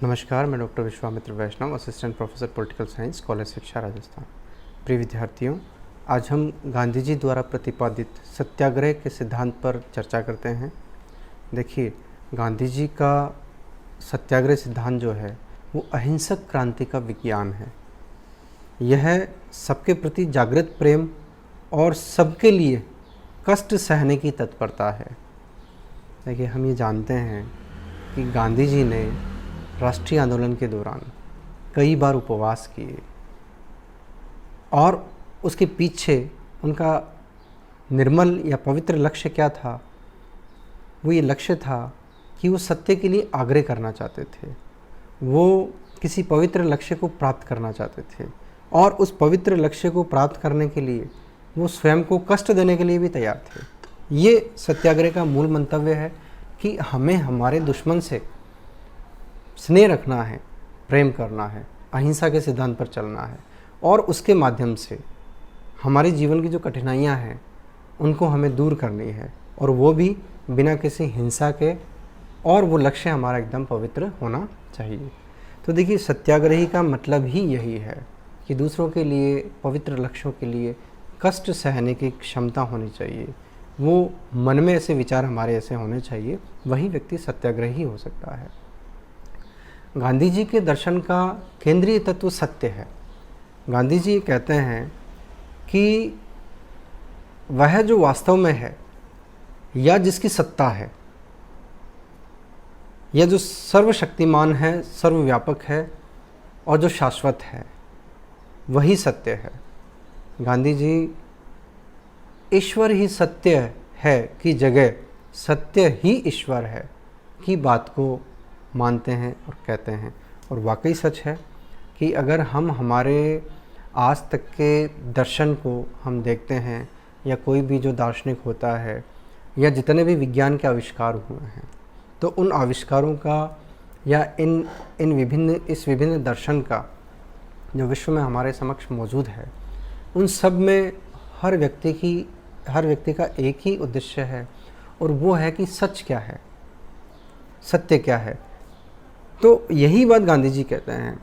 नमस्कार, मैं doctor Vishwamitra Vaishnav, assistant professor political science, college शिक्षा, राजस्थान। प्रिय विद्यार्थियों, आज हम गांधी जी द्वारा प्रतिपादित सत्याग्रह के सिद्धांत पर चर्चा करते हैं। देखिए, गांधी जी का सत्याग्रह सिद्धांत जो है वो अहिंसक क्रांति का विज्ञान है। यह सबके प्रति जागृत प्रेम और सबके लिए कष्ट सहने की तत्परता है। देखिए, हम ये जानते हैं कि गांधी जी ने राष्ट्रीय आंदोलन के दौरान कई बार उपवास किए और उसके पीछे उनका निर्मल या पवित्र लक्ष्य क्या था? वो ये लक्ष्य था कि वो सत्य के लिए आग्रह करना चाहते थे। वो किसी पवित्र लक्ष्य को प्राप्त करना चाहते थे और उस पवित्र लक्ष्य को प्राप्त करने के लिए वो स्वयं को कष्ट देने के लिए भी तैयार थे। ये सत्याग्रह का मूल मंतव्य है कि हमें हमारे दुश्मन से स्नेह रखना है, प्रेम करना है, अहिंसा के सिद्धांत पर चलना है और उसके माध्यम से हमारे जीवन की जो कठिनाइयां हैं उनको हमें दूर करनी है, और वो भी बिना किसी हिंसा के, और वो लक्ष्य हमारा एकदम पवित्र होना चाहिए। तो देखिए, सत्याग्रही का मतलब ही यही है कि दूसरों के लिए, पवित्र लक्ष्यों के लिए कष्ट सहने की क्षमता होनी चाहिए। वो मन में ऐसे विचार हमारे ऐसे होने चाहिए, वही व्यक्ति सत्याग्रही हो सकता है। गांधी जी के दर्शन का केंद्रीय तत्व सत्य है। गांधी जी कहते हैं कि वह जो वास्तव में है या जिसकी सत्ता है या जो सर्वशक्तिमान है, सर्वव्यापक है और जो शाश्वत है, वही सत्य है। गांधी जी ईश्वर ही सत्य है की जगह सत्य ही ईश्वर है की बात को मानते हैं और कहते हैं, और वाकई सच है कि अगर हम हमारे आज तक के दर्शन को हम देखते हैं या कोई भी जो दार्शनिक होता है या जितने भी विज्ञान के आविष्कार हुए हैं, तो उन आविष्कारों का या इस विभिन्न दर्शन का जो विश्व में हमारे समक्ष मौजूद है, उन सब में हर व्यक्ति का एक ही उद्देश्य है, और वो है कि सच क्या है, सत्य क्या है। तो यही बात गांधी जी कहते हैं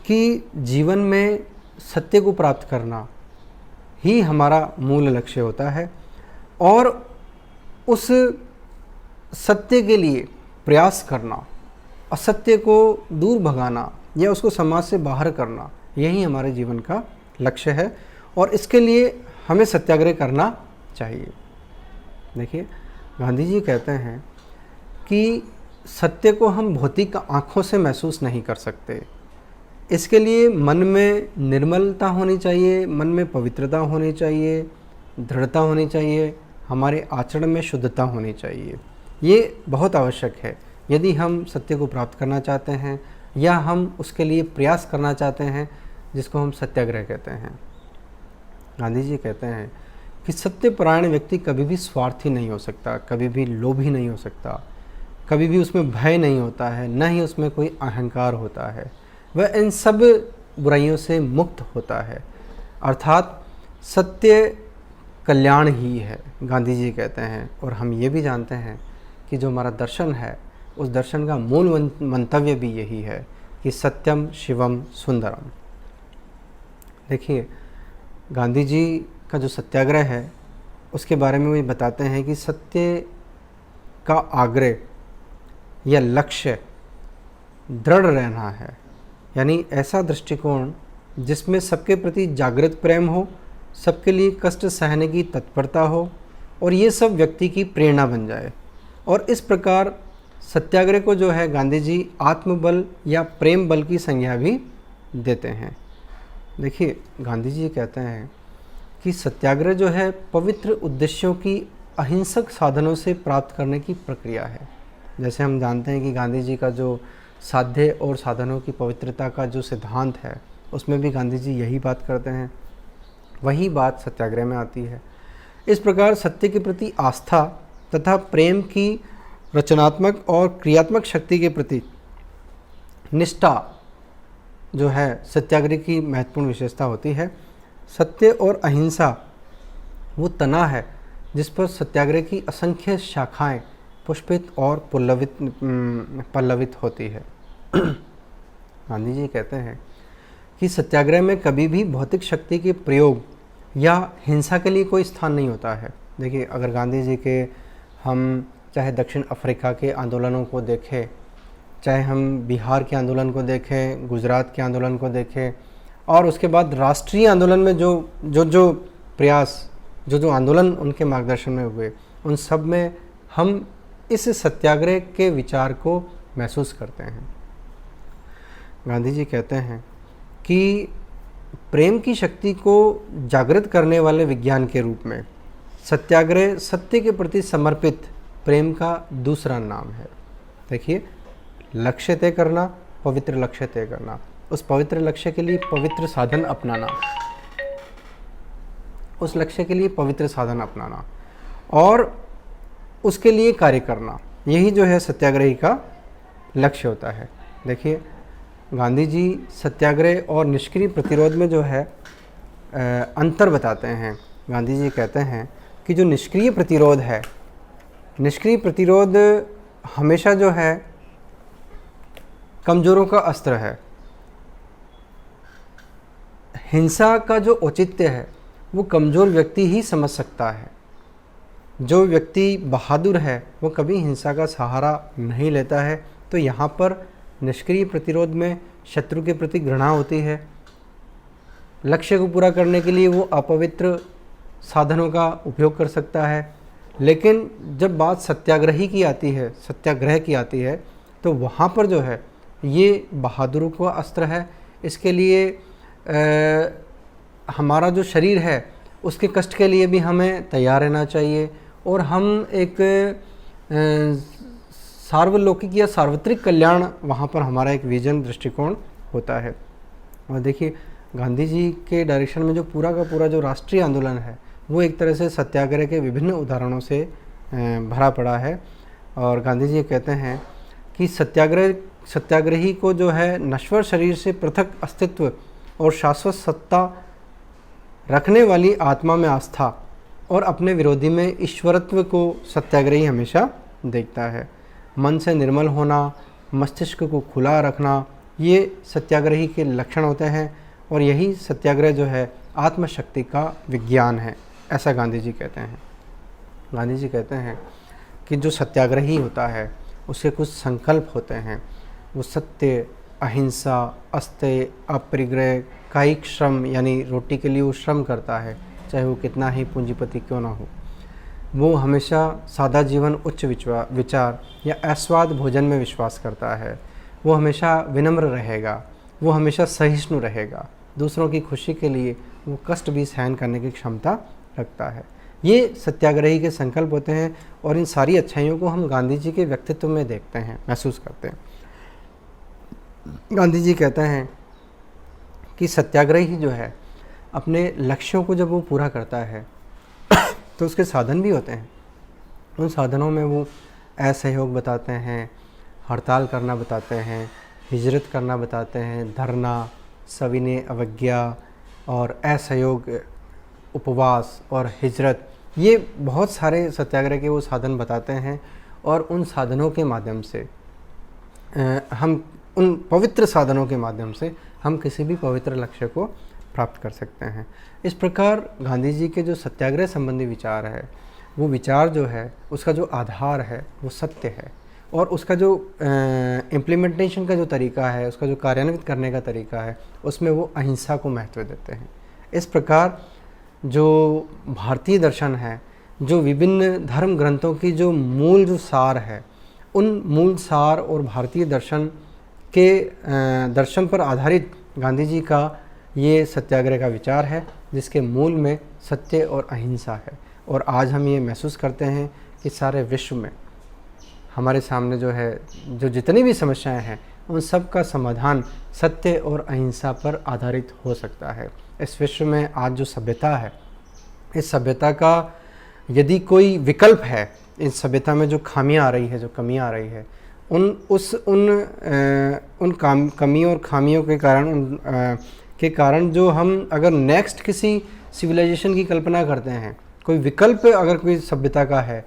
कि जीवन में सत्य को प्राप्त करना ही हमारा मूल लक्ष्य होता है, और उस सत्य के लिए प्रयास करना, असत्य को दूर भगाना या उसको समाज से बाहर करना, यही हमारे जीवन का लक्ष्य है, और इसके लिए हमें सत्याग्रह करना चाहिए। देखिए, गांधी जी कहते हैं कि सत्य को हम भौतिक आँखों से महसूस नहीं कर सकते। इसके लिए मन में निर्मलता होनी चाहिए, मन में पवित्रता होनी चाहिए, दृढ़ता होनी चाहिए, हमारे आचरण में शुद्धता होनी चाहिए। ये बहुत आवश्यक है यदि हम सत्य को प्राप्त करना चाहते हैं या हम उसके लिए प्रयास करना चाहते हैं, जिसको हम सत्याग्रह कहते हैं। गांधी जी कहते हैं कि सत्यपरायण व्यक्ति कभी भी स्वार्थी नहीं हो सकता, कभी भी लोभी नहीं हो सकता, कभी भी उसमें भय नहीं होता है, न ही उसमें कोई अहंकार होता है। वह इन सब बुराइयों से मुक्त होता है, अर्थात सत्य कल्याण ही है, गांधी जी कहते हैं। और हम ये भी जानते हैं कि जो हमारा दर्शन है, उस दर्शन का मूल मंतव्य भी यही है कि सत्यम शिवम सुंदरम। देखिए, गांधी जी का जो सत्याग्रह है उसके बारे में वो बताते हैं कि सत्य का आग्रह या लक्ष्य दृढ़ रहना है, यानी ऐसा दृष्टिकोण जिसमें सबके प्रति जागृत प्रेम हो, सबके लिए कष्ट सहने की तत्परता हो, और ये सब व्यक्ति की प्रेरणा बन जाए। और इस प्रकार सत्याग्रह को जो है गांधी जी आत्मबल या प्रेम बल की संज्ञा भी देते हैं। देखिए, गांधी जी कहते हैं कि सत्याग्रह जो है पवित्र उद्देश्यों की अहिंसक साधनों से प्राप्त करने की प्रक्रिया है। जैसे हम जानते हैं कि गांधी जी का जो साध्य और साधनों की पवित्रता का जो सिद्धांत है, उसमें भी गांधी जी यही बात करते हैं, वही बात सत्याग्रह में आती है। इस प्रकार सत्य के प्रति आस्था तथा प्रेम की रचनात्मक और क्रियात्मक शक्ति के प्रति निष्ठा जो है सत्याग्रह की महत्वपूर्ण विशेषता होती है। सत्य और अहिंसा वो तना है जिस पर सत्याग्रह की असंख्य शाखाएं पुष्पित और पल्लवित होती है। गांधी जी कहते हैं कि सत्याग्रह में कभी भी भौतिक शक्ति के प्रयोग या हिंसा के लिए कोई स्थान नहीं होता है। देखिए, अगर गांधी जी के हम चाहे दक्षिण अफ्रीका के आंदोलनों को देखें, चाहे हम बिहार के आंदोलन को देखें, गुजरात के आंदोलन को देखें, और उसके बाद राष्ट्रीय आंदोलन में जो प्रयास, जो आंदोलन उनके मार्गदर्शन में हुए, उन सब में हम इस सत्याग्रह के विचार को महसूस करते हैं। गांधी जी कहते हैं कि प्रेम की शक्ति को जागृत करने वाले विज्ञान के रूप में सत्याग्रह सत्य के प्रति समर्पित प्रेम का दूसरा नाम है। देखिए, लक्ष्य तय करना, पवित्र लक्ष्य तय करना, उस पवित्र लक्ष्य के लिए पवित्र साधन अपनाना, उस लक्ष्य के लिए पवित्र साधन अपनाना और उसके लिए कार्य करना, यही जो है सत्याग्रही का लक्ष्य होता है। देखिए, गांधी जी सत्याग्रह और निष्क्रिय प्रतिरोध में जो है अंतर बताते हैं। गांधी जी कहते हैं कि जो निष्क्रिय प्रतिरोध है, निष्क्रिय प्रतिरोध हमेशा जो है कमज़ोरों का अस्त्र है। हिंसा का जो औचित्य है वो कमज़ोर व्यक्ति ही समझ सकता है। जो व्यक्ति बहादुर है वो कभी हिंसा का सहारा नहीं लेता है। तो यहाँ पर निष्क्रिय प्रतिरोध में शत्रु के प्रति घृणा होती है। लक्ष्य को पूरा करने के लिए वो अपवित्र साधनों का उपयोग कर सकता है। लेकिन जब बात सत्याग्रही की आती है, सत्याग्रह की आती है, तो वहाँ पर जो है ये बहादुरों का अस्त्र है। इसके लिए हमारा जो शरीर है उसके कष्ट के लिए भी हमें तैयार रहना चाहिए और हम एक सार्वलौकिक या सार्वत्रिक कल्याण, वहाँ पर हमारा एक विजन दृष्टिकोण होता है। और देखिए, गांधी जी के डायरेक्शन में जो पूरा का पूरा जो राष्ट्रीय आंदोलन है वो एक तरह से सत्याग्रह के विभिन्न उदाहरणों से भरा पड़ा है। और गांधी जी कहते हैं कि सत्याग्रही को जो है नश्वर शरीर से पृथक अस्तित्व और शाश्वत सत्ता रखने वाली आत्मा में आस्था और अपने विरोधी में ईश्वरत्व को सत्याग्रही हमेशा देखता है। मन से निर्मल होना, मस्तिष्क को खुला रखना, ये सत्याग्रही के लक्षण होते हैं और यही सत्याग्रह जो है आत्मशक्ति का विज्ञान है, ऐसा गांधी जी कहते हैं। गांधी जी कहते हैं कि जो सत्याग्रही होता है उसके कुछ संकल्प होते हैं। वो सत्य, अहिंसा, अस्तेय, अपरिग्रह, कायिक श्रम, यानी रोटी के लिए वो श्रम करता है, चाहे वो कितना ही पूंजीपति क्यों ना हो। वो हमेशा सादा जीवन, उच्च विचार या आस्वाद भोजन में विश्वास करता है। वो हमेशा विनम्र रहेगा, वो हमेशा सहिष्णु रहेगा। दूसरों की खुशी के लिए वो कष्ट भी सहन करने की क्षमता रखता है। ये सत्याग्रही के संकल्प होते हैं और इन सारी अच्छाइयों को हम गांधी जी के व्यक्तित्व में देखते हैं, महसूस करते हैं। गांधी जी कहते हैं कि सत्याग्रही जो है अपने लक्ष्यों को जब वो पूरा करता है तो उसके साधन भी होते हैं। उन साधनों में वो असहयोग बताते हैं, हड़ताल करना बताते हैं, हिजरत करना बताते हैं, धरना, सविनय अवज्ञा और असहयोग, उपवास और हिजरत, ये बहुत सारे सत्याग्रह के वो साधन बताते हैं। और उन साधनों के माध्यम से हम, उन पवित्र साधनों के माध्यम से हम किसी भी पवित्र लक्ष्य को प्राप्त कर सकते हैं। इस प्रकार गांधी जी के जो सत्याग्रह संबंधी विचार है, वो विचार जो है उसका जो आधार है वो सत्य है और उसका जो इम्प्लीमेंटेशन का जो तरीका है, उसका जो कार्यान्वित करने का तरीका है, उसमें वो अहिंसा को महत्व देते हैं। इस प्रकार जो भारतीय दर्शन है, जो विभिन्न धर्म ग्रंथों की जो मूल जो सार है, उन मूल सार और भारतीय दर्शन के दर्शन पर आधारित गांधी जी का ये सत्याग्रह का विचार है, जिसके मूल में सत्य और अहिंसा है। और आज हम ये महसूस करते हैं कि सारे विश्व में हमारे सामने जो है, जो जितनी भी समस्याएं हैं, उन सब का समाधान सत्य और अहिंसा पर आधारित हो सकता है। इस विश्व में आज जो सभ्यता है, इस सभ्यता का यदि कोई विकल्प है, इस सभ्यता में जो खामियां आ रही है, जो कमियां आ रही है, उन कमियों और खामियों के कारण जो हम अगर नेक्स्ट किसी सिविलाइजेशन की कल्पना करते हैं, कोई विकल्प अगर कोई सभ्यता का है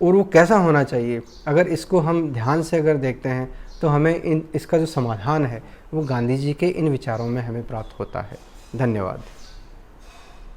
और वो कैसा होना चाहिए, अगर इसको हम ध्यान से अगर देखते हैं तो हमें इसका जो समाधान है वो गांधी जी के इन विचारों में हमें प्राप्त होता है। धन्यवाद।